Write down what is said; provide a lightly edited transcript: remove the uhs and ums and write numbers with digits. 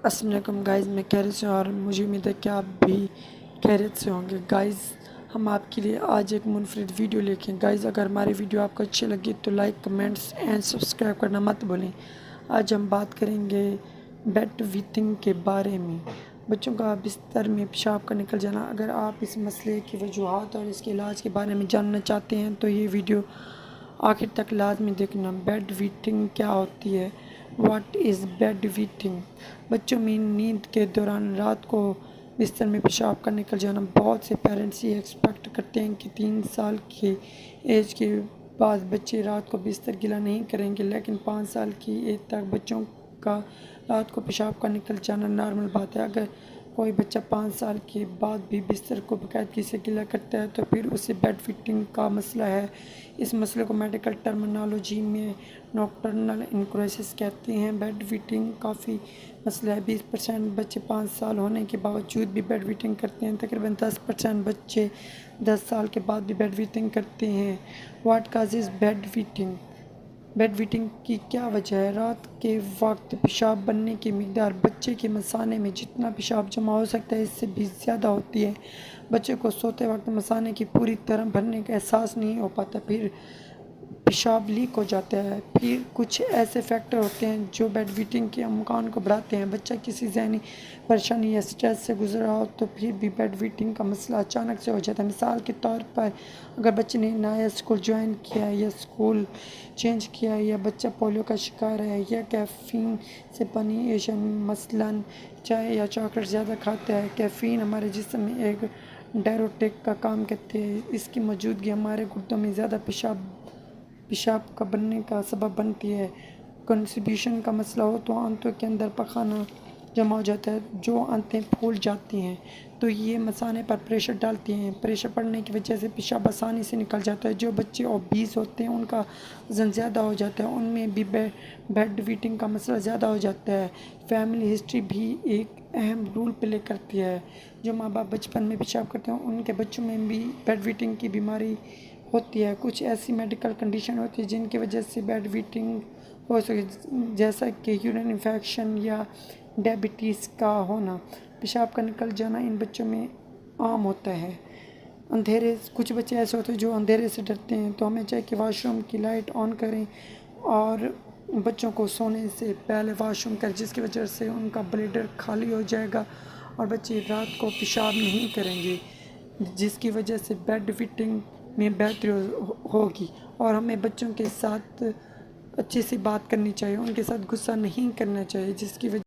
अस्सलाम वालेकुम गाइज़, मैं खैरियत से हूँ और मुझे उम्मीद है कि आप भी खैरियत से होंगे। गाइज़, हम आपके लिए आज एक मुनफरिद वीडियो लेके गाइज़, अगर हमारी वीडियो आपको अच्छी लगी तो लाइक, कमेंट्स एंड सब्सक्राइब करना मत भूलें। आज हम बात करेंगे बेड वेटिंग के बारे में। बच्चों का बिस्तर में पेशाब का निकल जाना। अगर आप इस मसले की वजूहात और इसके इलाज के बारे में जानना चाहते हैं तो ये वीडियो आखिर तक लाजमी देखना। बेड वेटिंग क्या होती है? What is bed wetting? बच्चों में नींद के दौरान रात को बिस्तर में पेशाब का निकल जाना। बहुत से पेरेंट्स ये एक्सपेक्ट करते हैं कि 3 साल की एज के बाद बच्चे रात को बिस्तर गीला नहीं करेंगे, लेकिन 5 साल की एज तक बच्चों का रात को पेशाब का निकल जाना नॉर्मल बात है। अगर कोई बच्चा 5 साल के बाद भी बिस्तर को बाकायदगी से गीला करता है तो फिर उसे बेड वेटिंग का मसला है। इस मसले को मेडिकल टर्मिनोलॉजी में नॉकटर्नल इंक्रोसिस कहते हैं। बेड वेटिंग काफ़ी मसला है। 20% बच्चे 5 साल होने के बावजूद भी बेड वेटिंग करते हैं। तकरीबन 10% बच्चे 10 साल के बाद भी बेड वेटिंग करते हैं। What causes bed wetting? Bed wetting की क्या वजह है? रात के वक्त पेशाब बनने की मिकदार बच्चे के मसाने में जितना पेशाब जमा हो सकता है इससे भी ज़्यादा होती है। बच्चे को सोते वक्त मसाने की पूरी तरह भरने का एहसास नहीं हो पाता, फिर पेशाब लीक हो जाता है। फिर कुछ ऐसे फैक्टर होते हैं जो बेड वेटिंग के इम्कान को बढ़ाते हैं। बच्चा किसी ज़हनी परेशानी या स्ट्रेस से गुजर रहा हो तो फिर भी बेड वेटिंग का मसला अचानक से हो जाता है। मिसाल के तौर पर अगर बच्चे ने नया स्कूल ज्वाइन किया है या स्कूल चेंज किया है, या बच्चा पोलियो का शिकार है, या कैफ़ीन से बनी एशिया मसलन चाय या चॉकलेट ज़्यादा खाता है। कैफ़ीन हमारे जिस्म में एक डायरेटिक का काम करती है। इसकी मौजूदगी हमारे गुर्दों में ज़्यादा पेशाब का बनने का सबब बनती है। कॉन्स्टिपेशन का मसला हो तो आंतों के अंदर पखाना जमा हो जाता है, जो आंतें फूल जाती हैं तो ये मसाने पर प्रेशर डालती हैं। प्रेशर पड़ने की वजह से पेशाब आसानी से निकल जाता है। जो बच्चे ओबीस होते हैं उनका वज़न ज़्यादा हो जाता है, उनमें भी बेड वेटिंग का मसला ज़्यादा हो जाता है। फैमिली हिस्ट्री भी एक अहम रोल प्ले करती है। जो माँ बाप बचपन में पेशाब करते हैं उनके बच्चों में भी बेड वेटिंग की बीमारी होती है। कुछ ऐसी मेडिकल कंडीशन होती है जिनकी वजह से बेड वेटिंग हो सके, जैसा कि यूरिन इन्फेक्शन या डायबिटीज़ का होना। पेशाब का निकल जाना इन बच्चों में आम होता है। अंधेरे, कुछ बच्चे ऐसे होते हैं जो अंधेरे से डरते हैं, तो हमें चाहिए कि वॉशरूम की लाइट ऑन करें और बच्चों को सोने से पहले वॉशरूम करें, जिसकी वजह से उनका ब्लैडर खाली हो जाएगा और बच्चे रात को पेशाब नहीं करेंगे, जिसकी वजह से बेड वेटिंग में बेहतरी होगी। और हमें बच्चों के साथ अच्छे से बात करनी चाहिए, उनके साथ गुस्सा नहीं करना चाहिए, जिसकी वजह